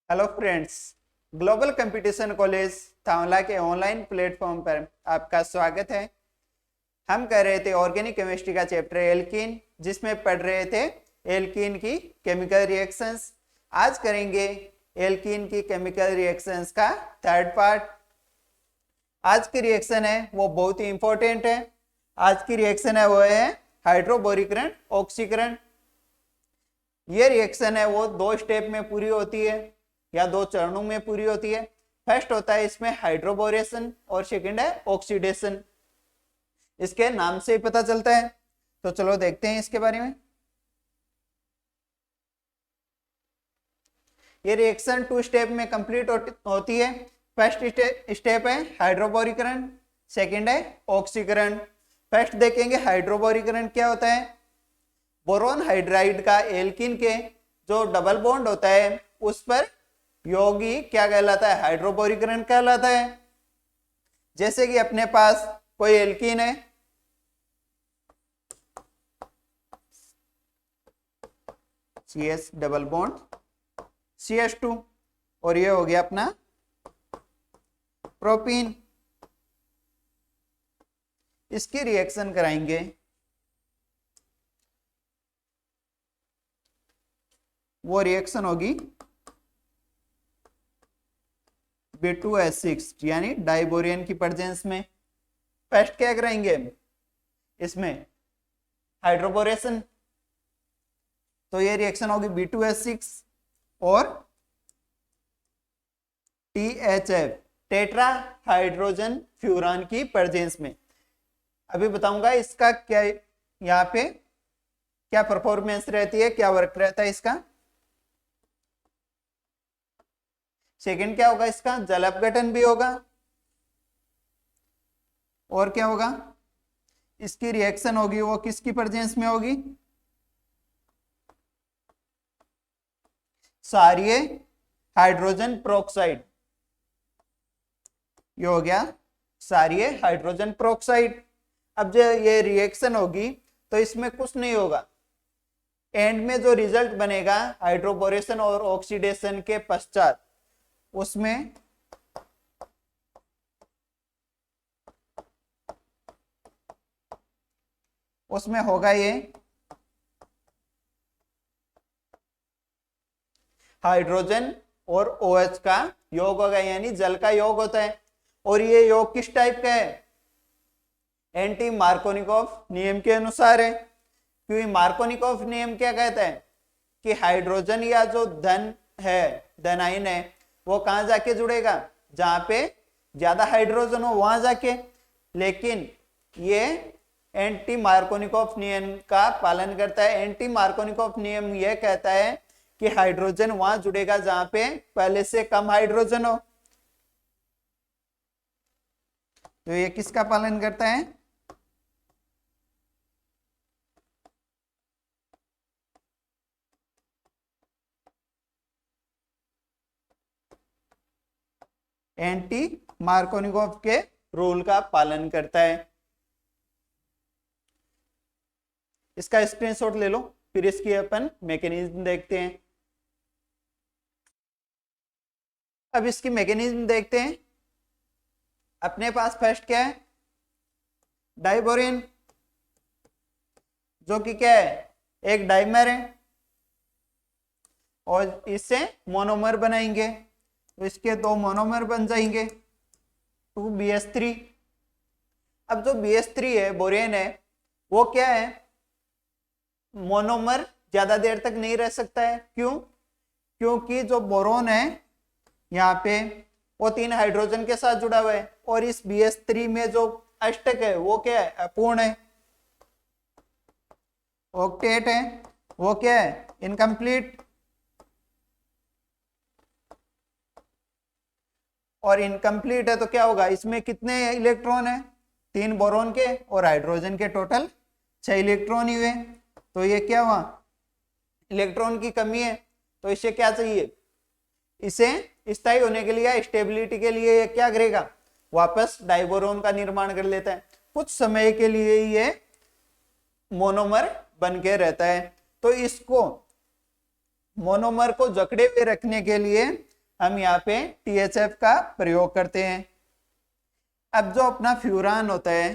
Hello friends, global competition college थावला के online platform पर आपका स्वागत है। हम कर रहे थे ऑर्गेनिक केमिस्ट्री का चैप्टर एल्कीन, जिसमें पढ़ रहे थे एल्कीन की केमिकल रिएक्शंस। आज करेंगे एल्कीन की केमिकल रिएक्शंस का थर्ड पार्ट। आज की रिएक्शन है वो बहुत ही इंपॉर्टेंट है। आज की रिएक्शन है वो है हाइड्रोबोरीकरण ऑक्सीकरण। ये रिएक्शन है वो दो स्टेप में पूरी होती है या दो चरणों में पूरी होती है। फर्स्ट होता है इसमें हाइड्रोबोरेशन और सेकंड है ऑक्सीडेशन। इसके नाम से ही पता चलता है, तो चलो देखते हैं इसके बारे में। ये रिएक्शन टू स्टेप में कंप्लीट होती है। फर्स्ट स्टेप है हाइड्रोबोरीकरण, सेकंड है ऑक्सीकरण। फर्स्ट देखेंगे हाइड्रोबोरीकरण क्या होता है। बोरोन हाइड्राइड का एल्कीन के जो डबल बॉन्ड होता है उस पर यौगिक क्या कहलाता है, हाइड्रोबोरीकरण कहलाता है। जैसे कि अपने पास कोई एल्कीन है, CH डबल बॉन्ड CH2, और ये हो गया अपना प्रोपीन। इसकी रिएक्शन कराएंगे, वो रिएक्शन होगी B2H6 यानी डाइबोरियन की प्रेजेंस में। फर्स्ट क्या कराएंगे इसमें हाइड्रोबोरेशन, तो ये रिएक्शन होगी B2H6 और THF टेट्रा हाइड्रोजन फ्यूरान की प्रेजेंस में। अभी बताऊंगा इसका क्या यहाँ पे क्या परफॉर्मेंस रहती है, क्या वर्क रहता है इसका। सेकंड क्या होगा, इसका जल अपघटन भी होगा। और क्या होगा, इसकी रिएक्शन होगी वो किसकी प्रेजेंस में होगी, क्षारीय हाइड्रोजन पेरोक्साइड। ये हो गया क्षारीय हाइड्रोजन पेरोक्साइड। अब जो ये रिएक्शन होगी तो इसमें कुछ नहीं होगा, एंड में जो रिजल्ट बनेगा हाइड्रोबोरेशन और ऑक्सीडेशन के पश्चात उसमें होगा ये हाइड्रोजन और OH का योग होगा, यानी जल का योग होता है। और ये योग किस टाइप का है, एंटी मार्कोनिकोव नियम के अनुसार है। क्योंकि मार्कोनिकोव नियम क्या कहता है कि हाइड्रोजन या जो धन है, धनायन है, वो कहां जाके जुड़ेगा, जहां पे ज्यादा हाइड्रोजन हो वहां जाके। लेकिन ये एंटी मार्कोनिकोव नियम का पालन करता है। एंटी मार्कोनिकोव नियम यह कहता है कि हाइड्रोजन वहां जुड़ेगा जहां पे पहले से कम हाइड्रोजन हो। तो ये किसका पालन करता है, एंटी मार्कोनिकोव के रूल का पालन करता है। इसका स्क्रीनशॉट ले लो, फिर इसकी अपन मैकेनिज्म देखते हैं। अब इसकी मैकेनिज्म देखते हैं। अपने पास फर्स्ट क्या है, डाइबोरिन, जो कि क्या है, एक डाइमर है, और इससे मोनोमर बनाएंगे, तो इसके दो मोनोमर बन जाएंगे 2BH3। अब जो BH3 है, बोरेन है, वो क्या है, मोनोमर ज्यादा देर तक नहीं रह सकता है। क्यों, क्योंकि जो बोरोन है यहाँ पे वो 3 हाइड्रोजन के साथ जुड़ा हुआ है, और इस BH3 में जो अष्टक है वो क्या है, अपूर्ण है। ऑक्टेट है वो क्या है, इनकम्प्लीट। और इनकम्प्लीट है तो क्या होगा, इसमें कितने इलेक्ट्रॉन है, 3 बोरोन के और हाइड्रोजन के टोटल 6 इलेक्ट्रॉन ही हुए। तो ये क्या हुआ, इलेक्ट्रॉन की कमी है। तो इसे क्या चाहिए, इसे स्थायी होने के लिए, स्टेबिलिटी के लिए ये क्या करेगा, वापस डाइबोरोन का निर्माण कर लेता है। कुछ समय के लिए ये मोनोमर बन के रहता है। तो इसको मोनोमर को जकड़े हुए रखने के लिए हम यहाँ पे THF का प्रयोग करते हैं। अब जो अपना फ्यूरान होता है,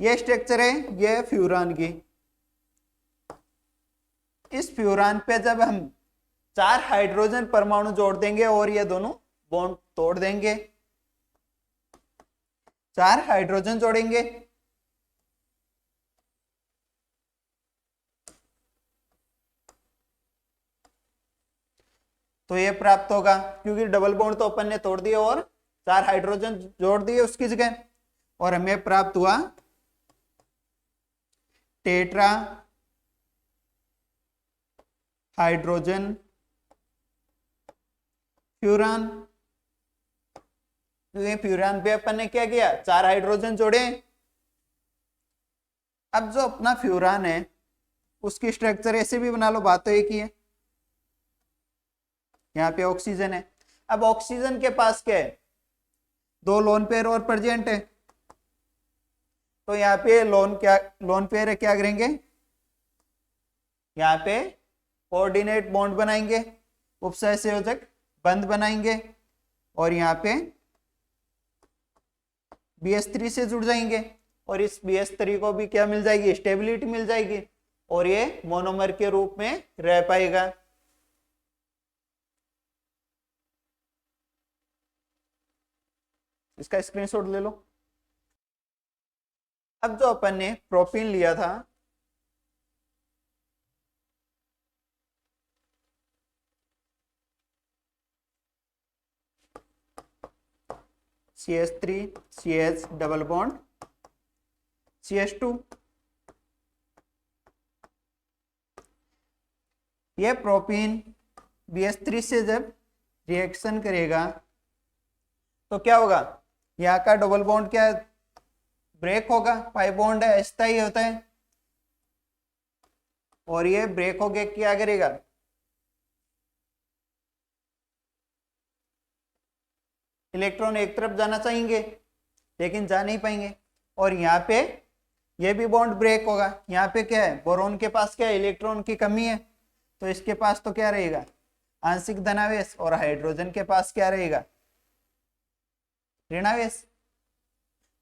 ये स्ट्रक्चर है, ये फ्यूरान की। इस फ्यूरान पे जब हम 4 हाइड्रोजन परमाणु जोड़ देंगे और ये दोनों बॉन्ड तोड़ देंगे, 4 हाइड्रोजन जोड़ेंगे, तो ये प्राप्त होगा, क्योंकि डबल बॉन्ड तो अपन ने तोड़ दिया और 4 हाइड्रोजन जोड़ दिए उसकी जगह, और हमें प्राप्त हुआ टेट्रा हाइड्रोजन फ्यूरान। क्योंकि फ्यूरान पे अपन ने क्या किया, 4 हाइड्रोजन जोड़े। अब जो अपना फ्यूरान है उसकी स्ट्रक्चर ऐसे भी बना लो, बात तो एक ही है। यहाँ पे ऑक्सीजन है, अब ऑक्सीजन के पास क्या है, 2 लोन पेयर और प्रेजेंट है, तो यहाँ पे लोन पेयर है, क्या करेंगे, यहाँ पे कोऑर्डिनेट बॉन्ड बनाएंगे, उपसय संयोजक बंध बनाएंगे, और यहाँ पे BH3 से जुड़ जाएंगे, और इस BH3 को भी क्या मिल जाएगी, स्टेबिलिटी मिल जाएगी, और ये मोनोमर के रूप में रह पाएगा। इसका स्क्रीनशॉट ले लो। अब जो अपन ने प्रोपीन लिया था, CH3 CH double bond CH2, ये प्रोपीन BH3 से जब रिएक्शन करेगा तो क्या होगा, यहाँ का डबल बॉन्ड क्या ब्रेक होगा, पाई बॉन्ड है, अस्थायी होता है, और ये ब्रेक होके क्या करेगा, इलेक्ट्रॉन एक तरफ जाना चाहेंगे लेकिन जा नहीं पाएंगे, और यहाँ पे ये भी बॉन्ड ब्रेक होगा। यहाँ पे क्या है, बोरोन के पास क्या है, इलेक्ट्रॉन की कमी है, तो इसके पास तो क्या रहेगा, आंशिक धनावेश, और हाइड्रोजन के पास क्या रहेगा, ऋणावेश।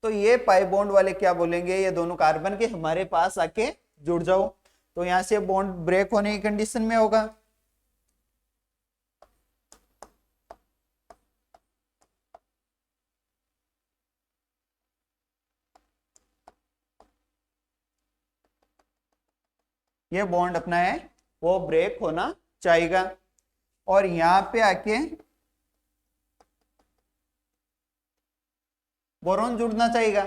तो ये पाई बॉन्ड वाले क्या बोलेंगे, ये दोनों कार्बन के हमारे पास आके जुड़ जाओ, तो यहां से बॉन्ड ब्रेक होने की कंडीशन में होगा। ये बॉन्ड अपना है वो ब्रेक होना चाहिएगा, और यहां पे आके बोरोन जुड़ना चाहिएगा।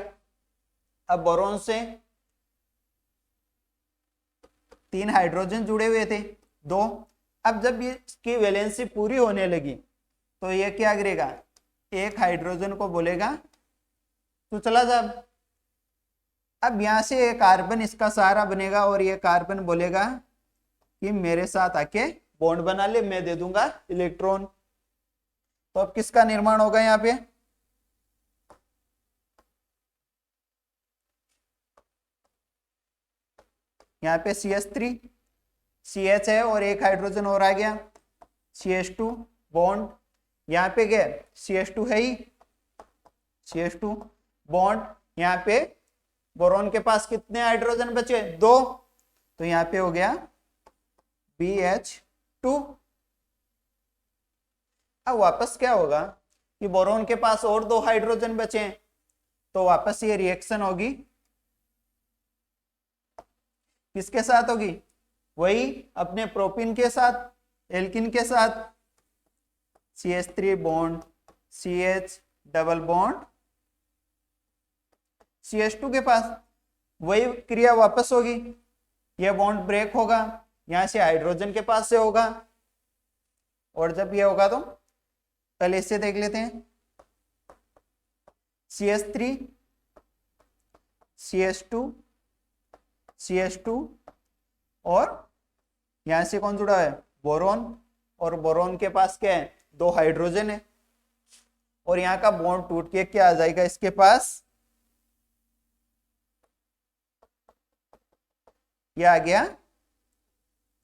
अब बोरोन से 3 हाइड्रोजन जुड़े हुए थे, 2। अब जब ये इसकी वैलेंसी पूरी होने लगी तो ये क्या करेगा, एक हाइड्रोजन को बोलेगा तो चला जा। अब यहां से एक कार्बन इसका सहारा बनेगा, और ये कार्बन बोलेगा कि मेरे साथ आके बॉन्ड बना ले, मैं दे दूंगा इलेक्ट्रॉन। तो अब किसका निर्माण होगा, यहाँ पे यहाँ पे CH3 CH है और एक हाइड्रोजन और आ गया, CH2 बॉन्ड, यहाँ पे क्या CH2 है ही, CH2 बॉन्ड, यहाँ पे बोरोन के पास कितने हाइड्रोजन बचे, 2, तो यहाँ पे हो गया BH2। अब वापस क्या होगा कि बोरोन के पास और 2 हाइड्रोजन बचे हैं, तो वापस ये रिएक्शन होगी, किसके साथ होगी, वही अपने प्रोपीन के साथ, एल्किन के साथ, CH3 bond CH double bond CH2 के पास, वही क्रिया वापस होगी, यह बॉन्ड ब्रेक होगा, यहां से हाइड्रोजन के पास से होगा, और जब ये होगा तो पहले इससे देख लेते हैं, CH3 CH2 CH2, और यहां से कौन जुड़ा है, बोरोन, और बोरोन के पास क्या है, 2 हाइड्रोजन है, और यहाँ का बॉन्ड टूट के क्या आ जाएगा इसके पास, ये आ गया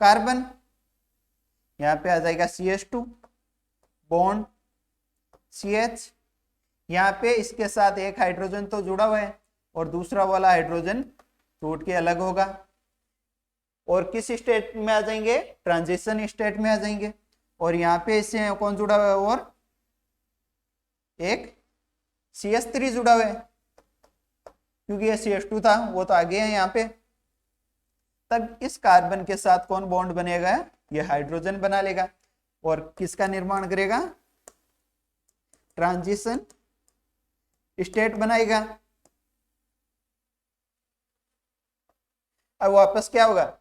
कार्बन, यहाँ पे आ जाएगा CH2 बॉन्ड CH, यहाँ पे इसके साथ एक हाइड्रोजन तो जुड़ा हुआ है और दूसरा वाला हाइड्रोजन टूट के अलग होगा, और किस स्टेट में आ जाएंगे, ट्रांजिशन स्टेट में आ जाएंगे। और यहाँ पे इससे कौन जुड़ा हुआ है, और एक CH3 जुड़ा हुआ है, क्योंकि ये CH2 था वो तो आगे है यहाँ पे। तब इस कार्बन के साथ कौन बॉन्ड बनेगा, ये हाइड्रोजन बना लेगा और किसका निर्माण करेगा, ट्रांजिशन स्टेट बनाएगा। अब वापस क्या होगा,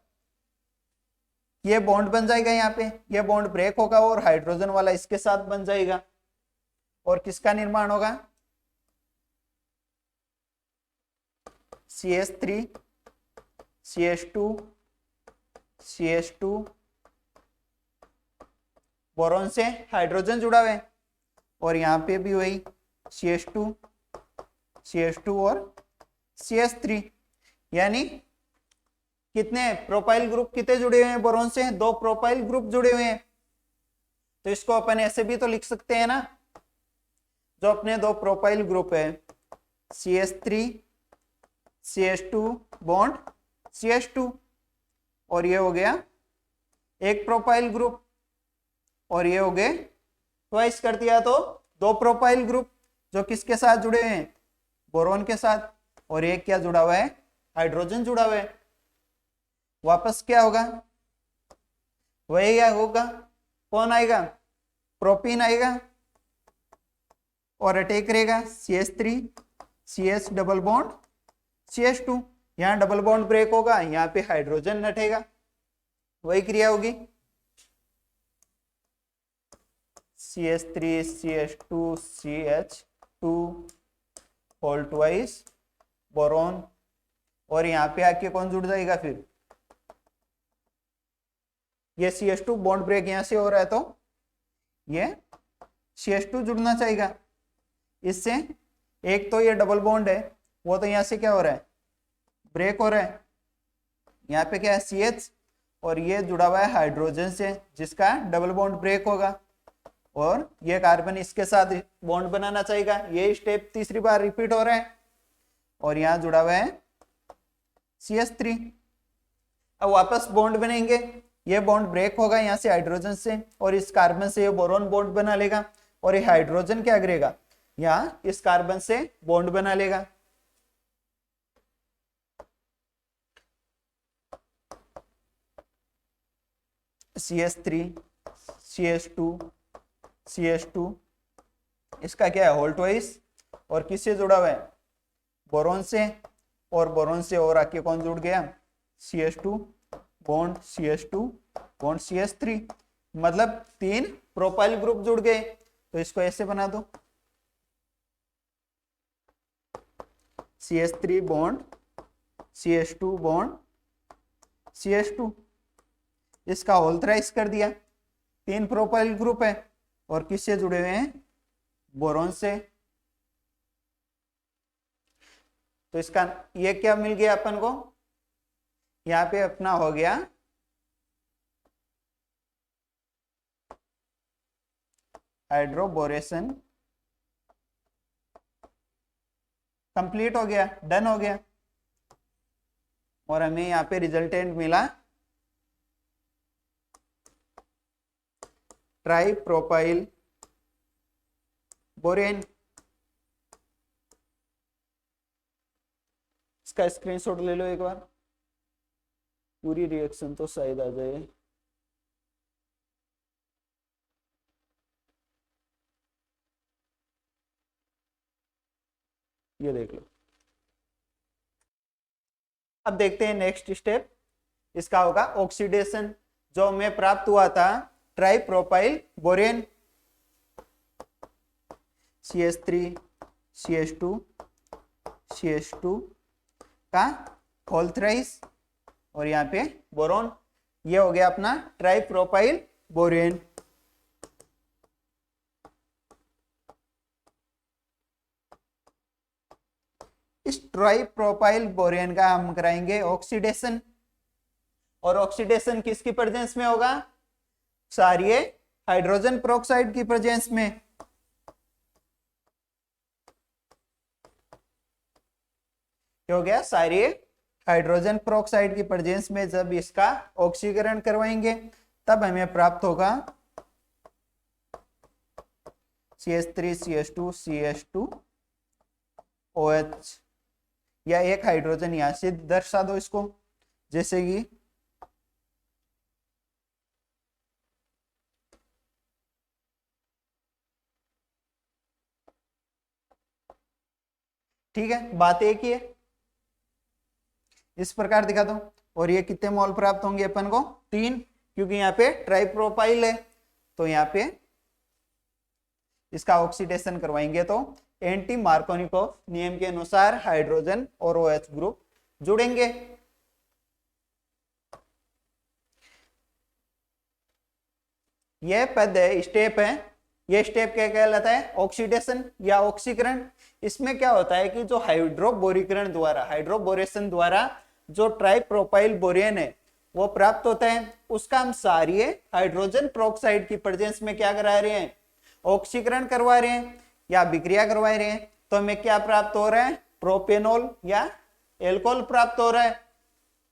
ये बॉन्ड बन जाएगा, यहाँ पे ये बॉन्ड ब्रेक होगा और हाइड्रोजन वाला इसके साथ बन जाएगा, और किसका निर्माण होगा, CH3 CH2 CH2 बोरॉन से हाइड्रोजन जुड़ा हुआ है, और यहाँ पे भी वही CH2 CH2 और CH3, यानी कितने प्रोपाइल ग्रुप कितने जुड़े हुए हैं बोरॉन से, 2 प्रोपाइल ग्रुप जुड़े हुए हैं। तो इसको अपन ऐसे भी तो लिख सकते हैं ना, जो अपने 2 प्रोपाइल ग्रुप है CH3 CH2 बॉन्ड CH2, और ये हो गया एक प्रोपाइल ग्रुप, और ये हो गए ट्वाइस कर दिया तो 2 प्रोपाइल ग्रुप, जो किसके साथ जुड़े हैं, बोरॉन के साथ, और एक क्या जुड़ा हुआ है, हाइड्रोजन जुड़ा हुआ है। वापस क्या होगा, वही क्या होगा, कौन आएगा, प्रोपीन आएगा और अटैक करेगा CH3 CH double bond CH2, यहाँ डबल बॉन्ड ब्रेक होगा, यहाँ पे हाइड्रोजन हटेगा, वही क्रिया होगी, CH3 CH2 CH2 whole twice boron, और यहाँ पे आके कौन जुड़ जाएगा, फिर ये CH2 बॉन्ड ब्रेक यहाँ से हो रहा है तो ये CH2 जुड़ना चाहिए इससे। एक तो ये डबल बॉन्ड है वो तो यहाँ से क्या हो रहा है, ब्रेक हो रहा है, यहाँ पे क्या है CH, और ये जुड़ा हुआ है हाइड्रोजन से जिसका डबल बॉन्ड ब्रेक होगा, और ये कार्बन इसके साथ बॉन्ड बनाना चाहिए, ये स्टेप तीसरी बार रिपीट हो रहा है, और यहाँ जुड़ा हुआ है CH3। अब वापस बॉन्ड बनेंगे, ये बॉन्ड ब्रेक होगा यहाँ से हाइड्रोजन से, और इस कार्बन से ये बोरॉन बॉन्ड बना लेगा, और ये हाइड्रोजन क्या करेगा, यहाँ इस कार्बन से बॉन्ड बना लेगा। CH3 CH2 CH2 इसका क्या है, होल ट्वाइस, और किससे जुड़ा हुआ है, बोरॉन से, और बोरॉन से और आके कौन जुड़ गया, CH2 bond CH2 bond CH3, मतलब 3 प्रोपाइल ग्रुप जुड़ गए। तो इसको ऐसे बना दो, CH3 bond CH2 bond CH2, इसका होल थ्राइस कर दिया, 3 प्रोपाइल ग्रुप है, और किससे जुड़े हुए हैं, बोरॉन से। तो इसका ये क्या मिल गया अपन को, यहाँ पे अपना हो गया हाइड्रोबोरेशन कंप्लीट हो गया, डन हो गया, और हमें यहाँ पे रिजल्टेंट मिला ट्राई प्रोपाइल बोरेन। इसका स्क्रीनशॉट ले लो एक बार, पूरी रिएक्शन तो शायद आ जाए। ये देख लो। अब देखते हैं नेक्स्ट स्टेप, इसका होगा ऑक्सीडेशन, जो हमें प्राप्त हुआ था try propyl borane, CH3 CH2 CH2 का होल थ्राइस, और यहाँ पे बोरॉन, ये हो गया अपना ट्राई प्रोपाइल बोरेन। इस ट्राई प्रोपाइल बोरेन का हम कराएंगे ऑक्सीडेशन, और ऑक्सीडेशन किसकी प्रेजेंस में होगा? क्षारीय हाइड्रोजन पेरोक्साइड की प्रेजेंस में। क्या हो गया? क्षारीय हाइड्रोजन पेरोक्साइड की प्रेजेंस में जब इसका ऑक्सीकरण करवाएंगे तब हमें प्राप्त होगा CH3 CH2 CH2OH, या एक हाइड्रोजन यहां से दर्शा दो इसको, जैसे कि ठीक है, बात एक ही है, इस प्रकार दिखा दो। और ये कितने मोल प्राप्त होंगे अपन को? 3, क्योंकि यहाँ पे ट्राइप्रोपाइल है, तो यहाँ पे इसका ऑक्सीडेशन करवाएंगे तो एंटी मार्कोनिकोव नियम के अनुसार हाइड्रोजन और OH ग्रुप जुड़ेंगे। यह पद है, स्टेप है, यह स्टेप क्या कहलाता है? ऑक्सीडेशन या ऑक्सीकरण। इसमें क्या होता है कि जो हाइड्रोबोरीकरण द्वारा, हाइड्रोबोरेशन द्वारा जो ट्राइप्रोपाइल बोरेन है वो प्राप्त होता है, उसका हम क्षारीय हाइड्रोजन पेरोक्साइड की प्रेजेंस में क्या करा रहे हैं? ऑक्सीकरण करवा रहे हैं या विक्रिया करवा रहे हैं। तो हमें क्या प्राप्त हो रहा है? प्रोपेनॉल या एल्कोहल प्राप्त हो रहा है,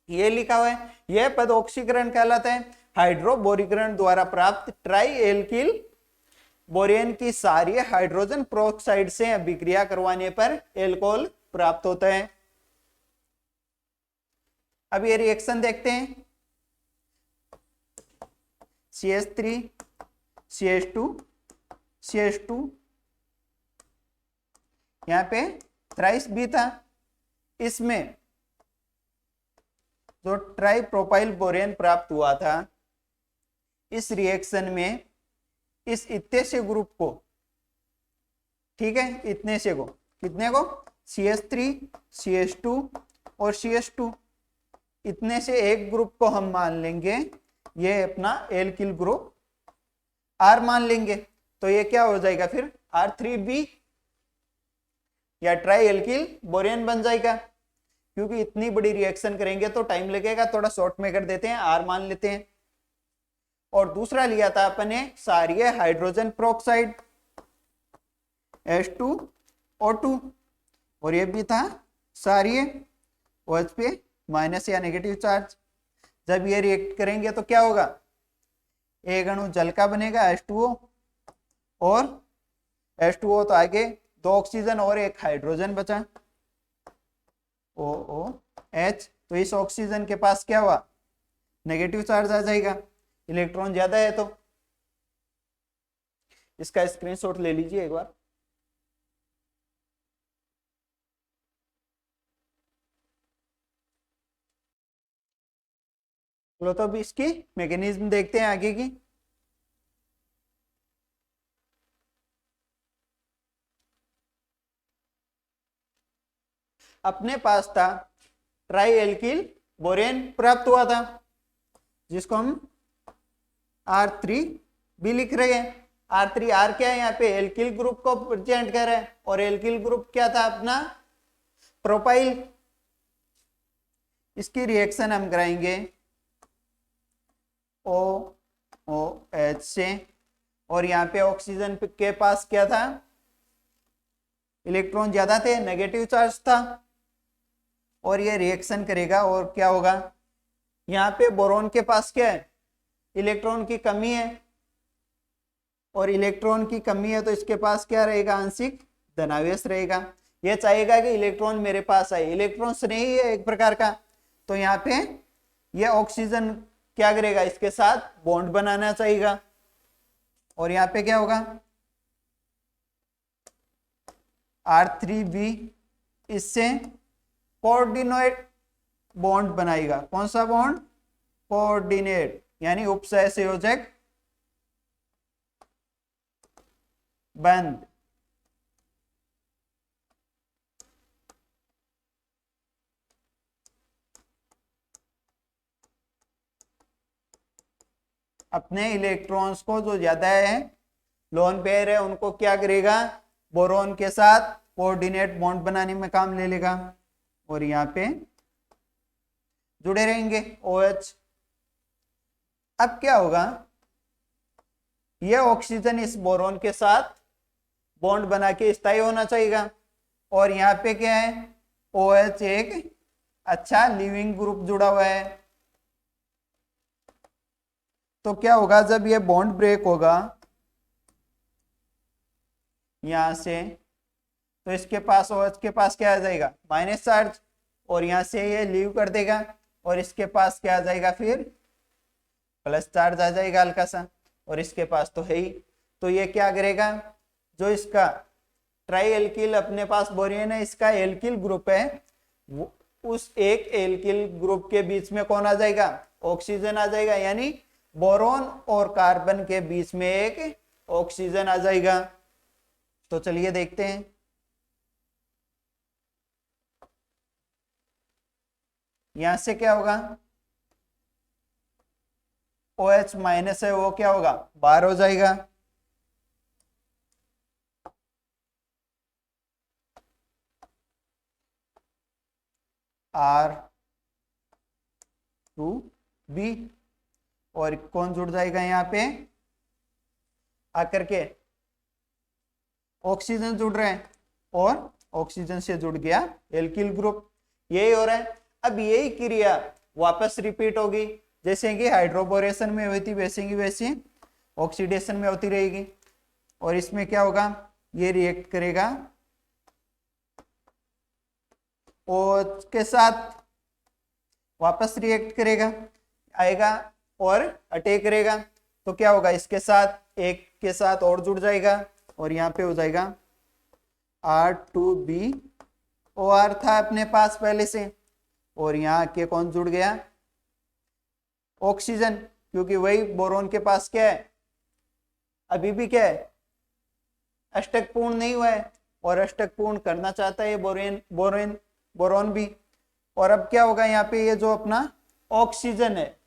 ये लिखा हुआ है। यह पद ऑक्सीकरण कहलाता है। हाइड्रोबोरीकरण द्वारा प्राप्त ट्राई एल्किल बोरेन की क्षारीय हाइड्रोजन पेरोक्साइड से विक्रिया करवाने पर एल्कोहल प्राप्त होता है। अब ये रिएक्शन देखते हैं। CH3 CH2 CH2, यहां पे थ्राइस भी था। इसमें जो ट्राइप्रोपाइल बोरेन प्राप्त हुआ था, इस रिएक्शन में इस इतने से ग्रुप को, ठीक है, इतने से को, कितने को? CH3 CH2 और CH2, इतने से एक ग्रुप को हम मान लेंगे ये अपना एल्किल ग्रुप R मान लेंगे। तो ये क्या हो जाएगा फिर? R3B या ट्राई एल्किल बोरेन बन जाएगा। क्योंकि इतनी बड़ी रिएक्शन करेंगे तो टाइम लगेगा, थोड़ा शॉर्ट में कर देते हैं, R मान लेते हैं। और दूसरा लिया था अपने क्षारीय हाइड्रोजन पेरोक्साइड H2O2, और ये भी था क्षारीय OH पे माइनस या नेगेटिव चार्ज। जब ये रिएक्ट करेंगे तो क्या होगा? एक अणु जल का बनेगा H2O, और H2O तो आगे 2 ऑक्सीजन और एक हाइड्रोजन बचा OOH। तो इस ऑक्सीजन के पास क्या हुआ? नेगेटिव चार्ज आ जाएगा, इलेक्ट्रॉन ज्यादा है। तो इसका स्क्रीनशॉट ले लीजिए एक बार। तो अब इसकी मैकेनिज्म देखते हैं आगे की। अपने पास था ट्राई एल्किल बोरेन प्राप्त हुआ था, जिसको हम R3B लिख रहे हैं। R3R क्या है? यहाँ पे एल्किल ग्रुप को प्रेजेंट कर रहा है, और एल्किल ग्रुप क्या था अपना? प्रोपाइल। इसकी रिएक्शन हम कराएंगे OOH से, और यहाँ पे ऑक्सीजन के पास क्या था? इलेक्ट्रॉन ज्यादा थे, नेगेटिव चार्ज था, और ये रिएक्शन करेगा और क्या होगा? यहाँ पे बोरोन के पास क्या है? इलेक्ट्रॉन की कमी है, और इलेक्ट्रॉन की कमी है तो इसके पास क्या रहेगा? आंशिक धनावेश रहेगा। ये चाहेगा कि इलेक्ट्रॉन मेरे पास आए, इलेक्ट्रॉन स्नेही है एक प्रकार का। तो यहाँ पे ये ऑक्सीजन क्या करेगा? इसके साथ बॉन्ड बनाना चाहेगा, और यहाँ पे क्या होगा? R3B इससे कोऑर्डिनेट बॉन्ड बनाएगा। कौन सा बॉन्ड? कोऑर्डिनेट, यानी उपसहसंयोजक बंद। अपने इलेक्ट्रॉन्स को जो ज्यादा है, लोन पेयर है, उनको क्या करेगा? बोरोन के साथ कोऑर्डिनेट बॉन्ड बनाने में काम ले लेगा, और यहाँ पे जुड़े रहेंगे OH अब क्या होगा, यह ऑक्सीजन इस बोरॉन के साथ बॉन्ड बना के स्थायी होना चाहिए। और यहाँ पे क्या है, OH एक अच्छा लिविंग ग्रुप जुड़ा हुआ है। तो क्या होगा, जब ये बॉन्ड ब्रेक होगा यहां से, तो इसके पास OH के पास क्या आ जाएगा, माइनस चार्ज, और यहां से ये लीव कर देगा और इसके पास क्या आ जाएगा, फिर प्लस चार्ज आ जाएगा हल्का सा, और इसके पास तो है ही। तो ये क्या करेगा, जो इसका ट्राई एल्किल अपने पास बोरियन है, इसका एल्किल ग्रुप है, वो उस एक एल्किल ग्रुप के बीच में कौन आ जाएगा, ऑक्सीजन आ जाएगा, यानी बोरॉन और कार्बन के बीच में एक ऑक्सीजन आ जाएगा। तो चलिए देखते हैं। यहां से क्या होगा, OH माइनस है वो क्या होगा, बाहर हो जाएगा। R2B, और कौन जुड़ जाएगा यहाँ पे आकर के, ऑक्सीजन जुड़ रहे हैं, और ऑक्सीजन से जुड़ गया एल्किल ग्रुप। यही हो रहा है। अब यही क्रिया वापस रिपीट होगी, जैसे कि हाइड्रोबोरेशन में हुई थी वैसे की वैसे ऑक्सीडेशन में होती रहेगी। और इसमें क्या होगा, ये रिएक्ट करेगा OH के साथ, वापस रिएक्ट करेगा, आएगा और अटैक करेगा। तो क्या होगा, इसके साथ एक के साथ और जुड़ जाएगा, और यहाँ पे हो जाएगा R2BOR था अपने पास पहले से, और यहाँ के कौन जुड़ गया, ऑक्सीजन, क्योंकि वही बोरॉन के पास क्या है, अभी भी क्या है, अष्टक पूर्ण नहीं हुआ है, और अष्टक पूर्ण करना चाहता है बोरॉन भी। और अब क्या होगा, यहाँ पे ये जो अपना ऑक्सीजन है,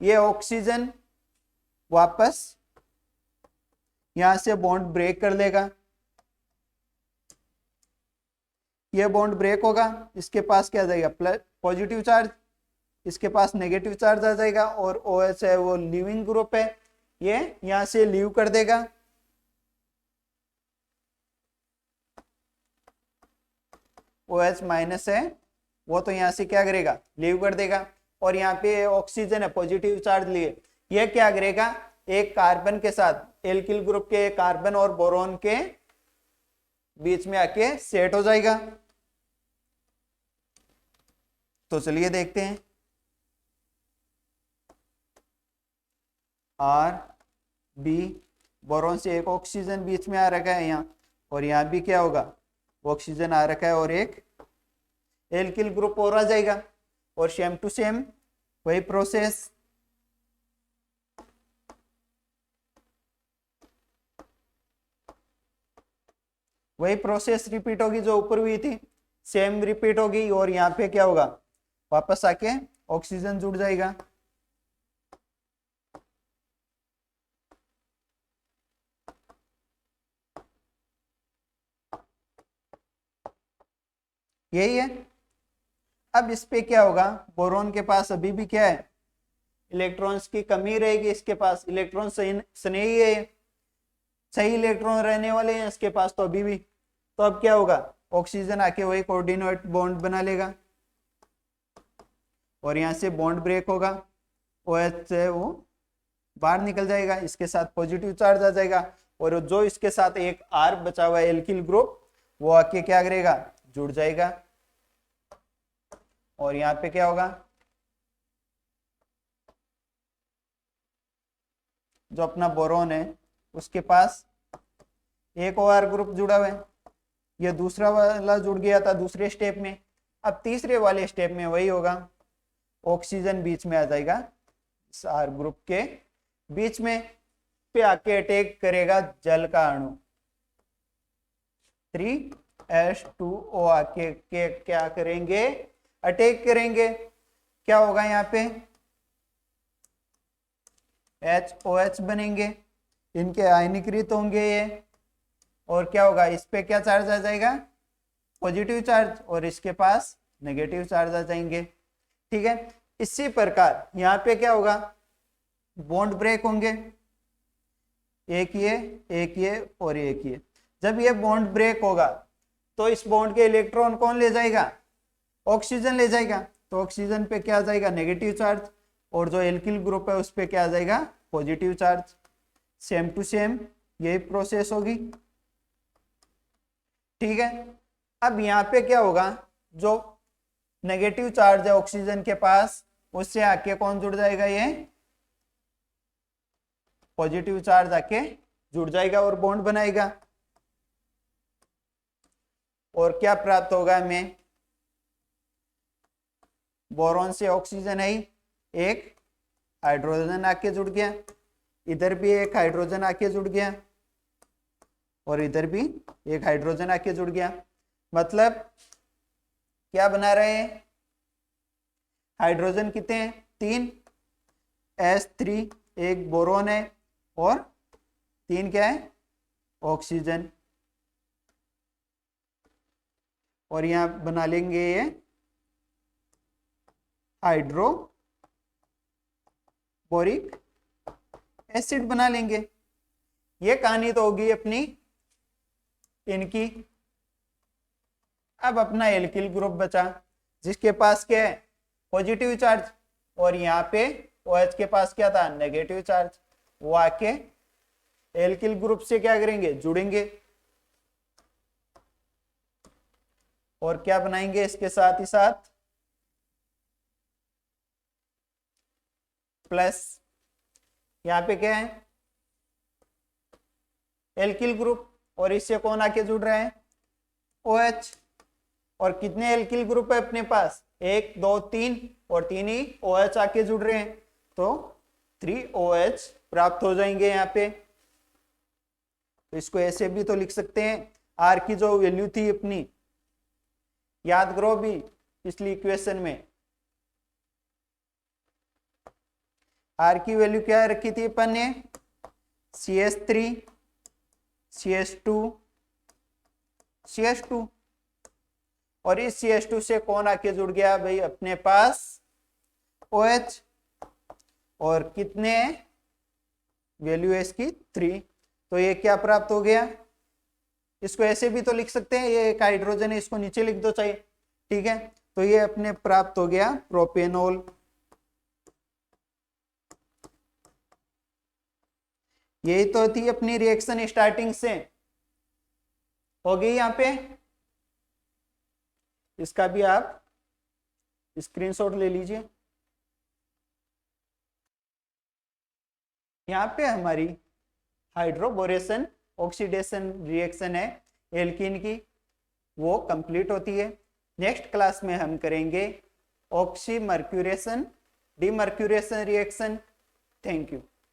ये ऑक्सीजन वापस यहां से बॉन्ड ब्रेक कर लेगा, ये बॉन्ड ब्रेक होगा, इसके पास क्या आ जाएगा, प्लस पॉजिटिव चार्ज, इसके पास नेगेटिव चार्ज आ जाएगा, और OH है वो लिविंग ग्रुप है, ये यहां से लीव कर देगा। OH माइनस है वो तो यहां से क्या करेगा, लीव कर देगा, और यहाँ पे ऑक्सीजन है पॉजिटिव चार्ज लिए, ये क्या करेगा, एक कार्बन के साथ एल्किल ग्रुप के कार्बन और बोरॉन के बीच में आके सेट हो जाएगा। तो चलिए देखते हैं। R B, बोरॉन से एक ऑक्सीजन बीच में आ रखा है यहाँ, और यहाँ भी क्या होगा, ऑक्सीजन आ रखा है और एक एल्किल ग्रुप और आ जाएगा। और सेम टू सेम वही प्रोसेस, रिपीट होगी जो ऊपर हुई थी, सेम रिपीट होगी, और यहाँ पे क्या होगा, वापस आके ऑक्सीजन जुड़ जाएगा। यही है। अब इस पे क्या होगा, बोरॉन के पास अभी भी क्या है, इलेक्ट्रॉन्स की कमी रहेगी, इसके पास इलेक्ट्रॉन सही है, सही इलेक्ट्रॉन रहने वाले हैं इसके पास तो अभी भी। तो अब क्या होगा, ऑक्सीजन आके वही कोऑर्डिनेट बॉन्ड बना लेगा, और यहाँ से बॉन्ड ब्रेक होगा, OH है वो बाहर निकल जाएगा, इसके साथ पॉजिटिव चार्ज आ जाएगा, और जो इसके साथ एक R बचा हुआ है एल्किल ग्रुप, वो आके क्या करेगा, जुड़ जाएगा। और यहाँ पे क्या होगा, जो अपना बोरॉन है उसके पास एक OR ग्रुप जुड़ा हुआ है, ये दूसरा वाला जुड़ गया था दूसरे स्टेप में। अब तीसरे वाले स्टेप में वही होगा, ऑक्सीजन बीच में आ जाएगा इस R ग्रुप के बीच में, पे आके अटैक करेगा जल का अणु 3H2O आके के क्या करेंगे, अटैक करेंगे। क्या होगा, यहाँ पे HOH बनेंगे, इनके आयनीकृत होंगे ये, और क्या होगा, इस पे क्या चार्ज आ जाएगा, पॉजिटिव चार्ज, और इसके पास नेगेटिव चार्ज आ जाएंगे। ठीक है, इसी प्रकार यहाँ पे क्या होगा, बॉन्ड ब्रेक होंगे, एक ये और एक ये। जब ये बॉन्ड ब्रेक होगा तो इस बॉन्ड के इलेक्ट्रॉन कौन ले जाएगा? ऑक्सीजन ले जाएगा। तो ऑक्सीजन पे क्या आ जाएगा? नेगेटिव चार्ज, और जो एल्किल ग्रुप है उस पे क्या आ जाएगा? Positive charge. Same to same यही प्रोसेस होगी, ठीक है। अब यहाँ पे क्या होगा? जो नेगेटिव चार्ज है ऑक्सीजन के पास, उससे आके कौन जुड़ जाएगा? ये पॉजिटिव चार्ज आके जुड़ जाएगा और बॉन्ड बनाएगा। और क्या प्राप्त होगा हमें? बोरॉन से ऑक्सीजन है, एक हाइड्रोजन आके जुड़ गया, इधर भी एक हाइड्रोजन आके जुड़ गया, और इधर भी एक हाइड्रोजन आके जुड़ गया। मतलब क्या बना रहे हैं? हाइड्रोजन कितने हैं? 3, H3, एक बोरॉन है, और 3 क्या है? ऑक्सीजन। और यहां बना लेंगे ये हाइड्रोबोरिक एसिड बना लेंगे। ये कहानी तो होगी अपनी इनकी। अब अपना एल्किल ग्रुप बचा, जिसके पास क्या है? पॉजिटिव चार्ज, और यहाँ पे OH के पास क्या था? Negative charge. वो आके एल्किल ग्रुप से क्या करेंगे? जुड़ेंगे, और क्या बनाएंगे इसके साथ ही साथ? प्लस। यहाँ पे क्या है? एल्किल ग्रुप, और इससे कौन आके जुड़ रहा है? OH। और कितने एल्किल ग्रुप है अपने पास? 1 2 3, और 3 ही OH आके जुड़ रहे हैं, तो 3OH प्राप्त हो जाएंगे यहाँ पे। तो इसको ऐसे भी तो लिख सकते हैं। R की जो वैल्यू थी अपनी, याद करो भी पिछली इक्वेशन में, R की वैल्यू क्या रखी थी अपन ने? CH3 CH2 CH2, और इस CH2 से कौन आके जुड़ गया भाई अपने पास? OH। और कितने वैल्यू है इसकी? 3। तो ये क्या प्राप्त हो गया? इसको ऐसे भी तो लिख सकते हैं, ये एक हाइड्रोजन है, इसको नीचे लिख दो चाहिए, ठीक है। तो ये अपने प्राप्त हो गया प्रोपेनॉल। यही तो थी अपनी रिएक्शन स्टार्टिंग से, हो गई यहाँ पे। इसका भी आप स्क्रीनशॉट ले लीजिए। यहाँ पे हमारी हाइड्रोबोरेशन ऑक्सीडेशन रिएक्शन है एल्कीन की, वो कंप्लीट होती है। नेक्स्ट क्लास में हम करेंगे oxymercuration demercuration reaction. Thank you.